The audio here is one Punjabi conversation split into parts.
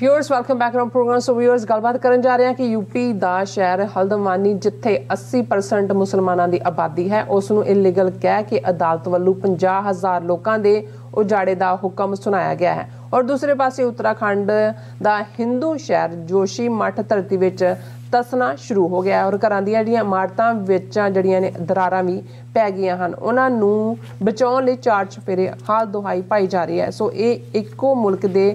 Viewers welcome back on program. So viewers गलबात करन जा रहे हैं कि यूपी दा शहर हल्दवानी जिथे 80% मुसलमानों की आबादी है उस नूं इलीगल कह के अदालत वालों 50,000 लोगों के उजाड़े का हुक्म सुनाया गया है। और दूसरे पासे उत्तराखंड दा हिंदू शहर जोशी मठ धरती विच तसना शुरू हो गया है और घरां ਦੀਆਂ ਜਿਹੜੀਆਂ ਇਮਾਰਤਾਂ ਵਿੱਚ ਜਿਹੜੀਆਂ ਨੇ ਦਰਾਰਾਂ ਵੀ ਪੈ ਗਈਆਂ ਹਨ। ਉਹਨਾਂ ਨੂੰ ਬਚਾਉਣ ਲਈ ਚਾਰ ਚਫੇਰੇ ਹਾਲ ਦੁਹਾਈ ਪਾਈ ਜਾ ਰਹੀ ਹੈ। ਸੋ ਇਹ ਇੱਕੋ ਮੁਲਕ ਦੇ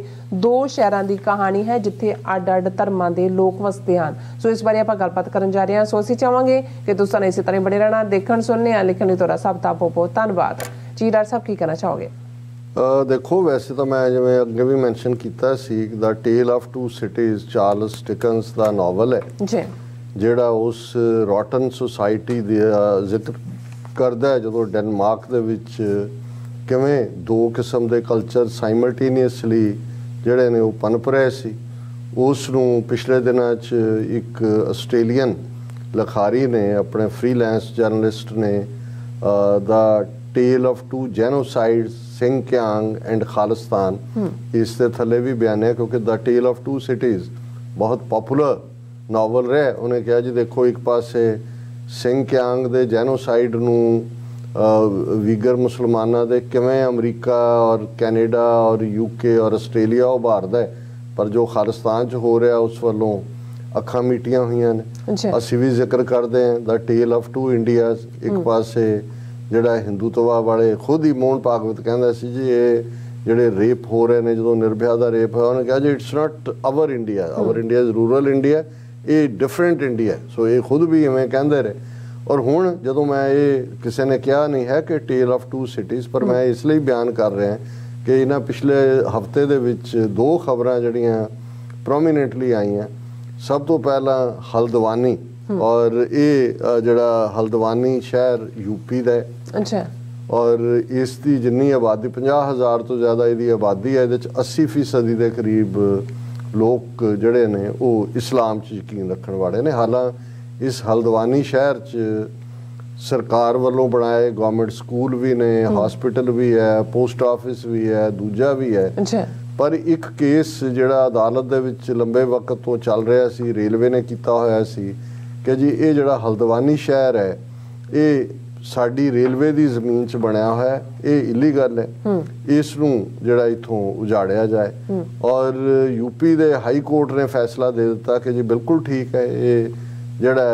ਦੋ ਸ਼ਹਿਰਾਂ ਦੀ ਕਹਾਣੀ ਹੈ ਜਿੱਥੇ ਅੱਡ-ਅੱਡ ਧਰਮਾਂ ਦੇ ਲੋਕ ਵਸਦੇ ਹਨ। ਸੋ ਇਸ ਬਾਰੇ ਆਪਾਂ ਗੱਲਬਾਤ ਕਰਨ ਜਾ ਰਹੇ ਹਾਂ। ਸੋ ਅਸੀਂ ਚਾਹਾਂਗੇ ਕਿ ਤੁਸੀਂ ਇਸੇ ਤਰ੍ਹਾਂ ਬਣੇ ਰਹਿਣਾ, ਦੇਖਣ ਸੁਣਨੇ ਆ ਲਿਖਣ ਲਈ ਤੁਹਾਡਾ ਸਭ ਦਾ ਬਹੁਤ ਧੰਨਵਾਦ ਜੀ। ਡਾਕਟਰ ਸਾਹਿਬ ਕੀ ਕਹਿਣਾ ਚਾਹੋਗੇ? देखो वैसे तो मैं जिवें अगे भी मैंशन किया सी the tale of two cities Charles Dickens का नॉवल है जी जिहड़ा उस रॉटन सोसाइटी दा जिक्र करदा है जदों डेनमार्क दे विच किवें दो किस्म दे कल्चर साइमल्टेनियसली जिहड़े ने वो पनप रहे सी। उस नूं पिछले दिनां च एक आस्ट्रेलियन लिखारी ने अपने फ्रीलैंस जर्नलिस्ट ने the tale of two genocides Xinjiang and Khalistan इस दे थले भी बयान है क्योंकि the tale of two cities बहुत पॉपुलर नावल रहा। उन्हें कहा जी देखो एक पासे सिंहक्यांग दे जेनोसाइड नूं वीगर मुसलमाना दे किवें अमरीका और कैनेडा और यूके और आस्ट्रेलिया उभारदा है, पर जो खालिस्तान च हो रहा उस वालों अखां मीटियां हुई ने। असीं भी जिक्र करते हैं the tale of two Indias. एक पासे ਜਿਹੜਾ ਹਿੰਦੂਤਵਾ ਵਾਲੇ खुद ही मोहन भागवत ਕਹਿੰਦਾ ਸੀ ਜੀ ਇਹ ਜਿਹੜੇ ਰੇਪ ਹੋ ਰਹੇ ਨੇ ਜਦੋਂ ਨਿਰਭਇਆ ਦਾ ਰੇਪ ਹੋਇਆ ਉਹਨੇ ਕਿਹਾ ਜੀ it's not our India, our India is rural India, ਇਹ ਡਿਫਰੈਂਟ ਇੰਡੀਆ। ਸੋ ਇਹ ਖੁਦ ਵੀ ਇਵੇਂ ਕਹਿੰਦੇ ਰਹੇ। ਔਰ ਹੁਣ ਜਦੋਂ ਮੈਂ ਇਹ ਕਿਸੇ ਨੇ ਕਿਹਾ ਨਹੀਂ ਹੈ ਕਿ ਟੇਲ ਆਫ ਟੂ ਸਿਟੀਜ਼, ਪਰ ਮੈਂ ਇਸ ਲਈ ਬਿਆਨ ਕਰ ਰਿਹਾ ਕਿ ਇਹਨਾਂ ਪਿਛਲੇ ਹਫਤੇ ਦੇ ਵਿੱਚ ਦੋ ਖਬਰਾਂ ਜਿਹੜੀਆਂ ਪ੍ਰੋਮੀਨੈਂਟਲੀ ਆਈਆਂ। ਸਭ ਤੋਂ ਪਹਿਲਾਂ ਹਲਦਵਾਨੀ और ये जड़ा हल्दवानी शहर यूपी का है। अच्छा। और इसकी जिन्नी आबादी 50,000 तो ज़्यादा इसकी आबादी है, ये 80% के करीब लोग जड़े ने वो इस्लाम च यकीन रखने वाले ने। हालांकि इस हल्दवानी शहर च सरकार वालों बनाए गवर्नमेंट स्कूल भी ने, हॉस्पिटल भी है, पोस्ट ऑफिस भी है, दूजा भी है। अच्छा। पर एक केस जड़ा अदालत दे विच लंबे वक्त तो चल रहा सी, रेलवे ने किया होया सी कि जी ये जड़ा हल्दवानी शहर है ये साड़ी रेलवे की जमीन च बनया हुआ है, ये इलीगल है, इस नूं जड़ा इथों उजाड़िया जाए। और यूपी दे हाई कोर्ट ने फैसला दे दिता कि जी बिल्कुल ठीक है ये जड़ा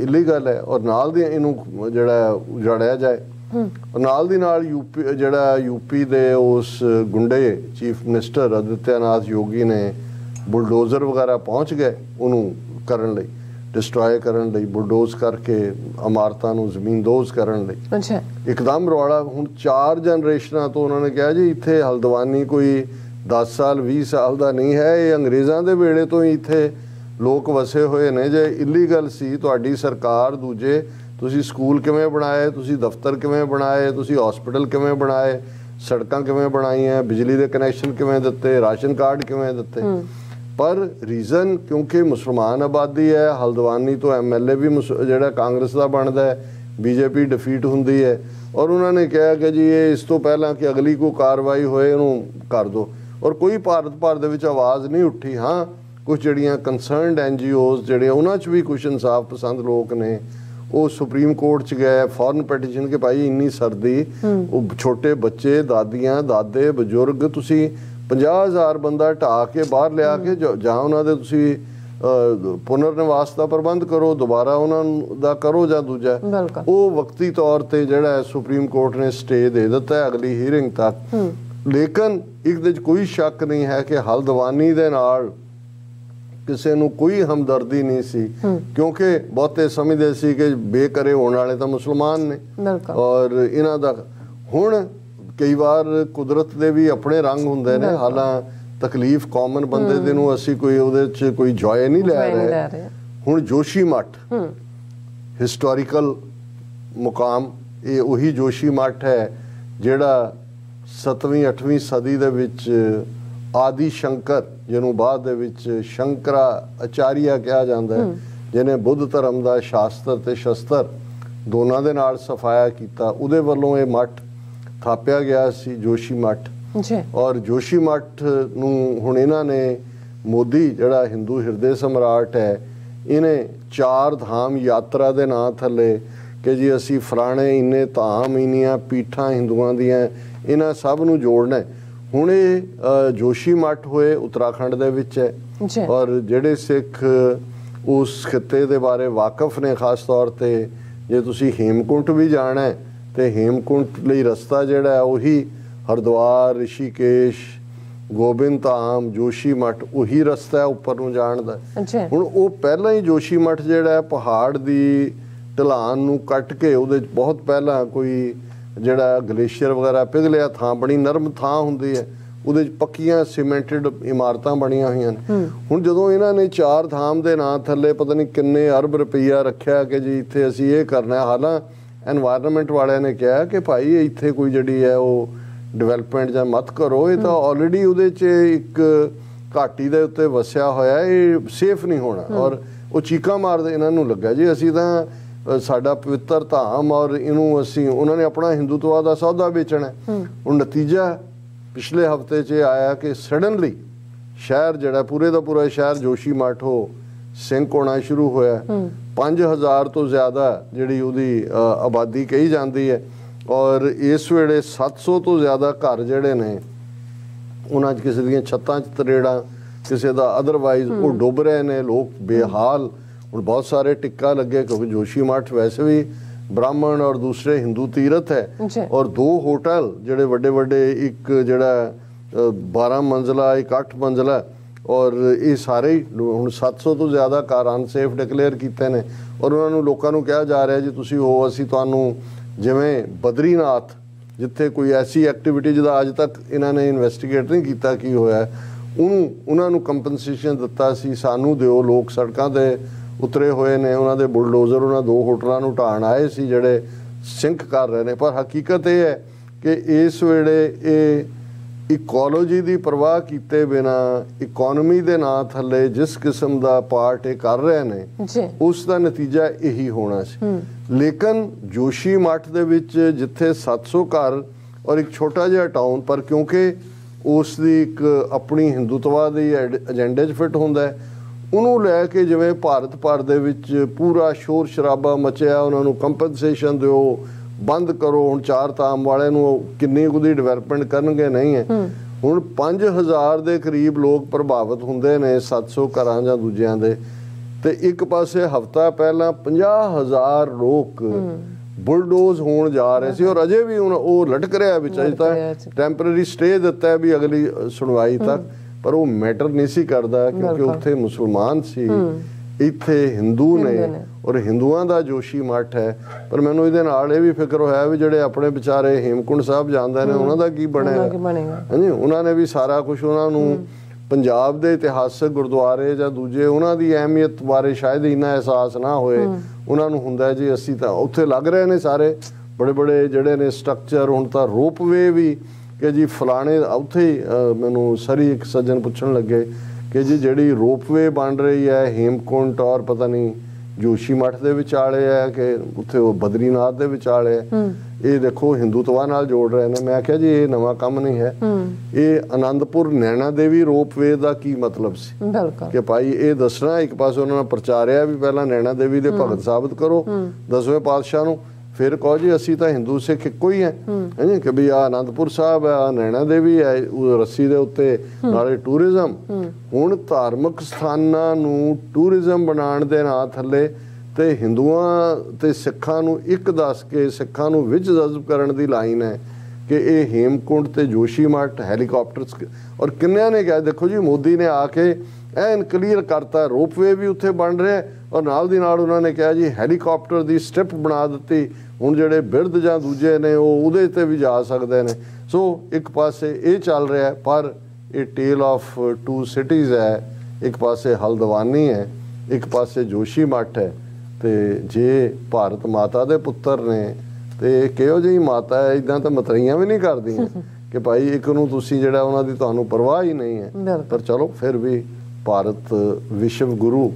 इलीगल है और नाल दी इनू जड़ा उजाड़िया जाए। और नाल दी नाल यूपी जड़ा यूपी दे उस गुंडे चीफ मिनिस्टर आदित्यनाथ योगी ने बुलडोजर वगैरह पहुँच गए उन्होंने करन लई, डिस्ट्रॉय करन लई, बुलडोज करके इमारतां नूं ज़मीनदोज़ करन लई। अच्छा। एकदम रौला हुण 4 जनरेशनां तो उन्होंने कहा जी इत्थे हल्दवानी कोई 10 साल 20 साल का नहीं है, ये अंग्रेज़ां दे वेले तो ही इत्थे लोग वसे हुए ने। जे इलीगल सी तुहाडी सरकार दूजे तुसी स्कूल किवें बनाए, तुसी दफ्तर किवें बनाए, तुसी हॉस्पिटल किवें बनाए, सड़कां किवें बनाईयां, बिजली दे कनैक्शन किवें दित्ते, राशन कार्ड किवें दित्ते। पर रीज़न क्योंकि मुसलमान आबादी है, हल्दवानी तो MLA भी जड़ा कांग्रेस का बनता है, BJP डिफीट होंदी है। और उन्होंने कहा कि जी ये इस तो पहला कि अगली कोई कार्रवाई होए उन्होंने कर दो। और कोई भारत भर दे विच आवाज़ नहीं उठी। हाँ कुछ जड़ियाँ कंसर्नड NGOs जड़ियाँ उन्हां च भी कुछ इंसाफ पसंद लोग ने वो सुप्रीम कोर्ट च गए फॉरन पटिशन के भाई इन्नी सर्दी वो छोटे बच्चे दादियाँ दादे बजुर्ग तुसी 50,000 बंदा ढा के बाहर लिया के जहाँ उन्होंने तुसी पुनर्निवास का प्रबंध करो, दोबारा उन्होंने करो या दूजा वो वक्ती तौर पर जोड़ा सुप्रीम कोर्ट ने स्टे दे दिता है अगली हीयरिंग तक। लेकिन एक कोई शक नहीं है कि हल्दवानी दे नाल किसी नूं कोई हमदर्दी नहीं सी क्योंकि बहुते समझते सी कि बेकरे होने वाले तो मुसलमान ने। और इन्हां दा हुण कई बार कुदरत दे भी अपने रंग हुंदे ने। हालांकि तकलीफ कॉमन बंदे दे नूं असीं कोई उहदे च कोई जॉय नहीं लै रहे। हुण जोशी मठ हिस्टोरिकल मुकाम ये उही जोशी मठ है जिहड़ा 7वीं 8वीं सदी दे विच आदि शंकर जिन्हों बाद दे विच शंकराचार्य कहा जाता है, जिन्हें बुद्ध धर्म का शास्त्र ते शस्त्र दोनों दे नाल सफाया किया, उहदे वल्लों ये मठ थापिया गया सी जोशी मठ। और जोशी मठ नूं हुण इन्हां ने ਮੋਦੀ ਜਿਹੜਾ ਹਿੰਦੂ ਹਿਰਦੇ ਸਮਰਾਟ ਹੈ, ਇਹਨੇ 4 ਧਾਮ ਯਾਤਰਾ ਦੇ ਨਾਂ ਥੱਲੇ ਕਿ ਜੀ ਅਸੀਂ ਫਲਾਣੇ ਇੰਨੇ ਧਾਮ, ਇੰਨੀਆਂ ਪੀਠਾਂ ਹਿੰਦੂਆਂ ਦੀਆਂ, ਇਹਨਾਂ ਸਭ ਨੂੰ ਜੋੜਨਾ। ਹੁਣ ਇਹ ਜੋਸ਼ੀ ਮੱਠ ਹੋਏ ਉੱਤਰਾਖੰਡ ਦੇ ਵਿੱਚ ਹੈ, ਔਰ ਜਿਹੜੇ ਸਿੱਖ ਉਸ ਖਿੱਤੇ ਦੇ ਬਾਰੇ ਵਾਕਿਫ ਨੇ, ਖਾਸ ਤੌਰ ਤੇ ਜੇ ਤੁਸੀਂ ਹੇਮਕੁੰਟ ਵੀ ਜਾਣਾ ਤੇ ਹੇਮਕੁੰਟ ਲਈ ਰਸਤਾ ਜਿਹੜਾ ਹੈ ਉਹੀ ਹਰਿਦੁਆਰ, ਰਿਸ਼ੀਕੇਸ਼, ਗੋਬਿੰਦ ਧਾਮ, ਜੋਸ਼ੀ ਮੱਠ, ਉਹੀ ਰਸਤਾ ਹੈ ਉੱਪਰ ਨੂੰ ਜਾਣ ਦਾ। ਹੁਣ ਉਹ ਪਹਿਲਾਂ ਹੀ ਜੋਸ਼ੀ ਮੱਠ ਜਿਹੜਾ ਹੈ ਪਹਾੜ ਦੀ ਢਲਾਨ ਨੂੰ ਕੱਟ ਕੇ, ਉਹਦੇ 'ਚ ਬਹੁਤ ਪਹਿਲਾਂ ਕੋਈ ਜਿਹੜਾ ਗਲੇਸ਼ੀਅਰ ਵਗੈਰਾ ਪਿਘਲਿਆ ਥਾਂ, ਬੜੀ ਨਰਮ ਥਾਂ ਹੁੰਦੀ ਹੈ, ਉਹਦੇ 'ਚ ਪੱਕੀਆਂ ਸੀਮੈਂਟਡ ਇਮਾਰਤਾਂ ਬਣੀਆਂ ਹੋਈਆਂ ਨੇ। ਹੁਣ ਜਦੋਂ ਇਹਨਾਂ ਨੇ 4 ਧਾਮ ਦੇ ਨਾਂ ਥੱਲੇ ਪਤਾ ਨਹੀਂ ਕਿੰਨੇ ਅਰਬ ਰੁਪਈਆ ਰੱਖਿਆ ਕਿ ਜੀ ਇੱਥੇ ਅਸੀਂ ਇਹ ਕਰਨਾ, ਹਾਲਾਂ ਐਨਵਾਇਰਨਮੈਂਟ ਵਾਲਿਆਂ ਨੇ ਕਿਹਾ ਕਿ ਭਾਈ ਇੱਥੇ ਕੋਈ ਜਿਹੜੀ ਹੈ ਉਹ ਡਿਵੈਲਪਮੈਂਟ ਜਾਂ ਮਤ ਕਰੋ, ਇਹ ਤਾਂ ਆਲਰੇਡੀ ਉਹਦੇ 'ਚ ਇੱਕ ਘਾਟੀ ਦੇ ਉੱਤੇ ਵਸਿਆ ਹੋਇਆ, ਇਹ ਸੇਫ ਨਹੀਂ ਹੋਣਾ। ਔਰ ਉਹ ਚੀਕਾਂ ਮਾਰਦੇ, ਇਹਨਾਂ ਨੂੰ ਲੱਗਾ ਜੀ ਅਸੀਂ ਤਾਂ ਸਾਡਾ ਪਵਿੱਤਰ ਧਾਮ ਔਰ ਇਹਨੂੰ ਅਸੀਂ, ਉਹਨਾਂ ਨੇ ਆਪਣਾ ਹਿੰਦੂਤਵਾ ਦਾ ਸੌਦਾ ਵੇਚਣਾ। ਹੁਣ ਨਤੀਜਾ ਪਿਛਲੇ ਹਫਤੇ 'ਚ ਆਇਆ ਕਿ ਸਡਨਲੀ ਸ਼ਹਿਰ ਜਿਹੜਾ ਪੂਰੇ ਦਾ ਪੂਰਾ ਸ਼ਹਿਰ ਜੋਸ਼ੀ ਮੱਠ ਹੋ ਸਿੰਕ ਹੋਣਾ ਸ਼ੁਰੂ ਹੋਇਆ। 5000 ਤੋਂ ਜ਼ਿਆਦਾ ਜਿਹੜੀ ਉਹਦੀ ਆਬਾਦੀ ਕਹੀ ਜਾਂਦੀ ਹੈ, ਔਰ ਇਸ ਵੇਲੇ 700 ਤੋਂ ਜ਼ਿਆਦਾ ਘਰ ਜਿਹੜੇ ਨੇ ਉਹਨਾਂ 'ਚ ਕਿਸੇ ਦੀਆਂ ਛੱਤਾਂ 'ਚ ਤਰੇੜਾਂ, ਕਿਸੇ ਦਾ ਅਦਰਵਾਈਜ਼ ਉਹ ਡੁੱਬ ਰਹੇ ਨੇ, ਲੋਕ ਬੇਹਾਲ। ਹੁਣ ਬਹੁਤ ਸਾਰੇ ਟਿੱਕਾ ਲੱਗੇ ਕਿਉਂਕਿ ਜੋਸ਼ੀ ਮੱਠ ਵੈਸੇ ਵੀ ਬ੍ਰਾਹਮਣ ਔਰ ਦੂਸਰੇ ਹਿੰਦੂ ਤੀਰਥ ਹੈ, ਔਰ 2 ਹੋਟਲ ਜਿਹੜੇ ਵੱਡੇ ਵੱਡੇ, ਇੱਕ ਜਿਹੜਾ 12 ਮੰਜ਼ਲਾ, ਇੱਕ 8 ਮੰਜ਼ਲਾ, ਔਰ ਇਹ ਸਾਰੇ ਹੁਣ 700 ਤੋਂ ਜ਼ਿਆਦਾ ਘਰ ਅਨਸੇਫ ਡਿਕਲੇਅਰ ਕੀਤੇ ਨੇ। ਔਰ ਉਹਨਾਂ ਨੂੰ ਲੋਕਾਂ ਨੂੰ ਕਿਹਾ ਜਾ ਰਿਹਾ ਜੀ ਤੁਸੀਂ ਹੋ, ਅਸੀਂ ਤੁਹਾਨੂੰ ਜਿਵੇਂ ਬਦਰੀਨਾਥ ਜਿੱਥੇ ਕੋਈ ਐਸੀ ਐਕਟੀਵਿਟੀ ਜਿਹਦਾ ਅੱਜ ਤੱਕ ਇਹਨਾਂ ਨੇ ਇਨਵੈਸਟੀਗੇਟ ਨਹੀਂ ਕੀਤਾ ਕੀ ਹੋਇਆ, ਉਹਨਾਂ ਨੂੰ ਕੰਪਨਸੇਸ਼ਨ ਦਿੱਤਾ ਸੀ, ਸਾਨੂੰ ਦਿਓ। ਲੋਕ ਸੜਕਾਂ 'ਤੇ ਉਤਰੇ ਹੋਏ ਨੇ, ਉਹਨਾਂ ਦੇ ਬੁਲਡੋਜ਼ਰ ਉਹਨਾਂ 2 ਹੋਟਲਾਂ ਨੂੰ ਢਾਣ ਆਏ ਸੀ ਜਿਹੜੇ ਸਿੰਕ ਕਰ ਰਹੇ ਨੇ। ਪਰ ਹਕੀਕਤ ਇਹ ਹੈ ਕਿ ਇਸ ਵੇਲੇ ਇਹ ਇਕੋਲੋਜੀ ਦੀ ਪਰਵਾਹ ਕੀਤੇ ਬਿਨਾ ਇਕੋਨਮੀ ਦੇ ਨਾਂ ਥੱਲੇ ਜਿਸ ਕਿਸਮ ਦਾ ਪਾਰਟ ਇਹ ਕਰ ਰਹੇ ਨੇ, ਉਸ ਦਾ ਨਤੀਜਾ ਇਹੀ ਹੋਣਾ ਸੀ। ਲੇਕਿਨ ਜੋਸ਼ੀ ਮੱਠ ਦੇ ਵਿੱਚ ਜਿੱਥੇ 700 ਘਰ ਔਰ ਇੱਕ ਛੋਟਾ ਜਿਹਾ ਟਾਊਨ, ਪਰ ਕਿਉਂਕਿ ਉਸ ਦੀ ਇੱਕ ਆਪਣੀ ਹਿੰਦੂਤਵਾ ਦੀ ਏਜੰਡੇ 'ਚ ਫਿੱਟ ਹੁੰਦਾ ਹੈ, ਉਹਨੂੰ ਲੈ ਕੇ ਜਿਵੇਂ ਭਾਰਤ ਭਰ ਦੇ ਵਿੱਚ ਪੂਰਾ ਸ਼ੋਰ ਸ਼ਰਾਬਾ ਮਚਿਆ, ਉਹਨਾਂ ਨੂੰ ਕੰਪਨਸੇਸ਼ਨ ਦਿਓ, ਬੰਦ ਕਰੋ। ਹੁਣ 4 ਧਾਮ ਵਾਲਿਆਂ ਨੂੰ ਕਿੰਨੀ ਉਹਦੀ ਡਿਵੈਲਪਮੈਂਟ ਕਰਨਗੇ, ਨਹੀਂ ਹੈ। ਹੁਣ 5000 ਦੇ ਕਰੀਬ ਲੋਕ ਪ੍ਰਭਾਵਿਤ ਹੁੰਦੇ ਨੇ 700 ਘਰਾਂ ਜਾਂ ਦੂਜਿਆਂ ਦੇ, ਤੇ ਇੱਕ ਪਾਸੇ ਹਫ਼ਤਾ ਪਹਿਲਾਂ 50000 ਲੋਕ ਬੁਲਡੋਜ਼ ਹੋਣ ਜਾ ਰਹੇ ਸੀ, ਔਰ ਅਜੇ ਵੀ ਹੁਣ ਉਹ ਲਟਕ ਰਿਹਾ ਵਿੱਚ। ਅਜੇ ਤਾਂ ਟੈਂਪਰੇਰੀ ਸਟੇ ਦਿੱਤਾ ਹੈ ਵੀ ਅਗਲੀ ਸੁਣਵਾਈ ਤੱਕ, ਪਰ ਉਹ ਮੈਟਰ ਨਹੀਂ ਸੀ ਕਰਦਾ ਕਿਉਂਕਿ ਉੱਥੇ ਮੁਸਲਮਾਨ ਸੀ, ਇੱਥੇ ਹਿੰਦੂ ਨੇ, ਔਰ ਹਿੰਦੂਆਂ ਦਾ ਜੋਸ਼ੀ ਮੱਠ ਹੈ। ਪਰ ਮੈਨੂੰ ਇਹਦੇ ਨਾਲ ਇਹ ਵੀ ਫਿਕਰ ਹੋਇਆ ਵੀ ਜਿਹੜੇ ਆਪਣੇ ਵਿਚਾਰੇ ਹੇਮਕੁੰਟ ਸਾਹਿਬ ਜਾਂਦੇ ਨੇ ਉਹਨਾਂ ਦਾ ਕੀ ਬਣੇਗਾ। ਹਾਂਜੀ, ਉਹਨਾਂ ਨੇ ਵੀ ਸਾਰਾ ਕੁਝ, ਉਹਨਾਂ ਨੂੰ ਪੰਜਾਬ ਦੇ ਇਤਿਹਾਸਕ ਗੁਰਦੁਆਰੇ ਜਾਂ ਦੂਜੇ ਉਹਨਾਂ ਦੀ ਅਹਿਮੀਅਤ ਬਾਰੇ ਸ਼ਾਇਦ ਇੰਨਾ ਅਹਿਸਾਸ ਨਾ ਹੋਏ। ਉਹਨਾਂ ਨੂੰ ਹੁੰਦਾ ਜੀ ਅਸੀਂ ਤਾਂ ਉੱਥੇ ਲੱਗ ਰਹੇ ਨੇ ਸਾਰੇ ਬੜੇ ਬੜੇ ਜਿਹੜੇ ਨੇ ਸਟਰਕਚਰ। ਹੁਣ ਤਾਂ ਰੋਪਵੇ ਵੀ ਕਿ ਜੀ ਫਲਾਣੇ ਉੱਥੇ ਹੀ ਮੈਨੂੰ ਸਰੀ ਇੱਕ ਸੱਜਣ ਪੁੱਛਣ ਲੱਗੇ ਕਿ ਜੀ ਜਿਹੜੀ ਰੋਪਵੇ ਬਣ ਰਹੀ ਹੈ ਹੇਮਕੁੰਟ ਔਰ ਪਤਾ ਨਹੀਂ ਜੋਸ਼ੀ ਮੱਠ ਦੇ ਵਿਚਾਲੇ ਹੈ ਕਿ ਉੱਥੇ ਉਹ ਬਦਰੀਨਾਥ ਦੇ ਵਿਚਾਲੇ ਹੈ, ਇਹ ਦੇਖੋ ਹਿੰਦੂਤਵਾ ਨਾਲ ਜੋੜ ਰਹੇ ਨੇ। ਮੈਂ ਕਿਹਾ ਜੀ ਇਹ ਨਵਾਂ ਕੰਮ ਨਹੀਂ ਹੈ, ਇਹ ਆਨੰਦਪੁਰ ਨੈਣਾ ਦੇਵੀ ਰੋਪਵੇ ਦਾ ਕੀ ਮਤਲਬ ਸੀ ਕਿ ਭਾਈ ਇਹ ਦੱਸਣਾ। ਇੱਕ ਪਾਸੇ ਉਹਨਾਂ ਨੇ ਪ੍ਰਚਾਰਿਆ ਵੀ ਪਹਿਲਾਂ ਨੈਣਾ ਦੇਵੀ ਦੇ ਭਗਤ ਸਾਬਤ ਕਰੋ 10ਵੇਂ ਪਾਤਸ਼ਾਹ ਨੂੰ, ਫਿਰ ਕਹੋ ਜੀ ਅਸੀਂ ਤਾਂ ਹਿੰਦੂ ਸਿੱਖ ਇੱਕੋ ਹੀ ਹੈ ਕਿ ਵੀ ਆ ਆਨੰਦਪੁਰ ਸਾਹਿਬ ਹੈ, ਆ ਨੈਣਾ ਦੇਵੀ ਹੈ, ਰੱਸੀ ਦੇ ਉੱਤੇ ਨਾਲੇ ਟੂਰਿਜ਼ਮ। ਹੁਣ ਧਾਰਮਿਕ ਸਥਾਨਾਂ ਨੂੰ ਟੂਰਿਜ਼ਮ ਬਣਾਉਣ ਦੇ ਨਾਂ ਥੱਲੇ ਤੇ ਹਿੰਦੂਆਂ ਤੇ ਸਿੱਖਾਂ ਨੂੰ ਇੱਕ ਦੱਸ ਕੇ ਸਿੱਖਾਂ ਨੂੰ ਵਿੱਚ ਜਜ਼ਬ ਕਰਨ ਦੀ ਲਾਈਨ ਹੈ ਕਿ ਇਹ ਹੇਮਕੁੰਟ ਤੇ ਜੋਸ਼ੀ ਮੱਠ ਹੈਲੀਕਾਪਟਰਸ। ਔਰ ਕਿੰਨਿਆਂ ਨੇ ਕਿਹਾ, ਦੇਖੋ ਜੀ ਮੋਦੀ ਨੇ ਆ ਕੇ ਐਨ ਕਲੀਅਰ ਕਰਤਾ ਰੋਪਵੇ ਵੀ ਉੱਥੇ ਬਣ ਰਿਹਾ, ਔਰ ਨਾਲ ਦੀ ਨਾਲ ਉਹਨਾਂ ਨੇ ਕਿਹਾ ਜੀ ਹੈਲੀਕਾਪਟਰ ਦੀ ਸਟ੍ਰਿਪ ਬਣਾ ਦਿੱਤੀ, ਹੁਣ ਜਿਹੜੇ ਬਿਰਧ ਜਾਂ ਦੂਜੇ ਨੇ ਉਹ ਉਹਦੇ ਤੇ ਵੀ ਜਾ ਸਕਦੇ ਨੇ। ਸੋ ਇੱਕ ਪਾਸੇ ਇਹ ਚੱਲ ਰਿਹਾ, ਪਰ ਇਹ ਟੇਲ ਆਫ 2 ਸਿਟੀਜ਼ ਹੈ। ਇੱਕ ਪਾਸੇ ਹਲਦਵਾਨੀ ਹੈ, ਇੱਕ ਪਾਸੇ ਜੋਸ਼ੀ ਮੱਠ ਹੈ। ਤੇ ਜੇ ਭਾਰਤ ਮਾਤਾ ਦੇ ਪੁੱਤਰ ਨੇ ਤੇ ਕਿਹੋ ਜਿਹੀ ਮਾਤਾ ਹੈ, ਇਦਾਂ ਤਾਂ ਮਤਰਈਆਂ ਵੀ ਨਹੀਂ ਕਰਦੀਆਂ ਕਿ ਭਾਈ ਇੱਕ ਨੂੰ ਤੁਸੀਂ ਜਿਹੜਾ ਉਹਨਾਂ ਦੀ ਤੁਹਾਨੂੰ ਪਰਵਾਹ ਹੀ ਨਹੀਂ ਹੈ। ਪਰ ਚਲੋ ਫਿਰ ਵੀ ਭਾਰਤ ਵਿਸ਼ਵ ਗੁਰੂ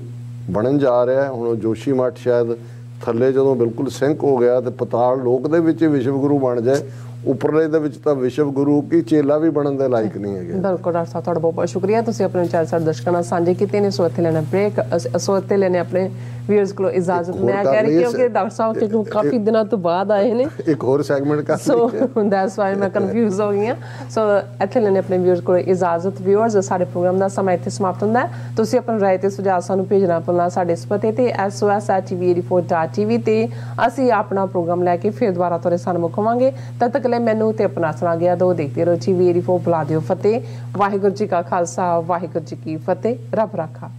ਬਣਨ ਜਾ ਰਿਹਾ ਹੈ। ਹੁਣ ਜੋਸ਼ੀ ਮੱਠ ਸ਼ਾਇਦ ਥੱਲੇ ਜਦੋਂ ਬਿਲਕੁਲ ਸਿੰਕ ਹੋ ਗਿਆ ਤੇ ਪਤਾਲ ਲੋਕ ਦੇ ਵਿੱਚ ਵਿਸ਼ਵ ਗੁਰੂ ਬਣ ਜਾਏ, ਉੱਪਰਲੇ ਦੇ ਵਿੱਚ ਤਾਂ ਵਿਸ਼ਵ ਗੁਰੂ ਕੀ ਚੇਲਾ ਵੀ ਬਣਨ ਦੇ ਲਾਇਕ ਨਹੀਂ ਹੈਗੇ। ਬਿਲਕੁਲ ਡਾਕਟਰ ਸਾਹਿਬ, ਤੁਹਾਡਾ ਬਹੁਤ ਬਹੁਤ ਸ਼ੁਕਰੀਆ, ਤੁਸੀਂ ਆਪਣੇ ਵਿਚਾਰ ਸਾਡੇ ਦਰਸ਼ਕਾਂ ਨਾਲ ਸਾਂਝੇ ਕੀਤੇ ਨੇ। ਸੋ ਇੱਥੇ ਲੈਣਾ ਬ੍ਰੇਕ, ਸੋ ਇੱਥੇ ਲੈਣੇ ਆਪਣੇ ਵਿਊਅਰਸ ਕੋਲੋਂ ਇਜਾਜ਼ਤ। ਮੈਂ ਕਹਿ ਰਹੀ ਕਿਉਂਕਿ ਡਾਕਟਰ ਸਾਹਿਬ ਕਿਉਂਕਿ ਕਾਫੀ ਦਿਨਾਂ ਤੋਂ ਬਾਅਦ ਆਏ ਨੇ, ਇੱਕ ਹੋਰ ਸੈਗਮੈਂਟ ਕਰ ਸੋ ਦੈਟਸ ਵਾਈ ਮੈਂ ਕਨਫਿਊਜ਼ ਹੋ ਗਈ ਹਾਂ। ਸੋ ਇੱਥੇ ਲੈਣੇ ਆਪਣੇ ਵਿਊਅਰਸ ਕੋਲੋਂ ਇਜਾਜ਼ਤ। ਵਿਊਅਰਸ, ਸਾਡੇ ਪ੍ਰੋਗਰਾਮ ਦਾ ਸਮਾਂ ਇੱਥੇ ਸਮਾਪਤ ਹੁੰਦਾ ਹੈ। ਤੁਸੀਂ ਆਪਣੀ ਰਾਏ ਤੇ ਸੁਝਾਅ ਸਾਨੂੰ ਭੇਜਣਾ ਭੁੱਲਣਾ ਸਾਡੇ ਇਸ ਪਤੇ ਤੇ sos@tv84.tv ਤੇ ਅਸੀਂ ਆਪਣਾ ਪ੍ਰੋਗਰਾਮ ਲੈ ਕੇ ਫਿਰ ਦੁਬਾਰਾ ਤੁਹਾਡੇ ਸਾਹਮਣੇ ਮੁਕਾਵਾਂਗੇ। ਤਦ ਤੱਕ ਲਈ ਮੈਨੂੰ ਤੇ ਆਪਣਾ ਸੁਣਾ ਗਿਆ ਦੋ ਦੇਖਦੇ ਰਹੋ TV84। ਬੁਲਾ ਦਿਓ ਫਤਿਹ। ਵਾਹਿਗੁਰੂ ਜੀ ਕਾ ਖਾਲਸਾ, ਵਾਹਿਗੁਰੂ ਜੀ ਕੀ ਫਤਿਹ। ਰੱਬ ਰਾਖਾ।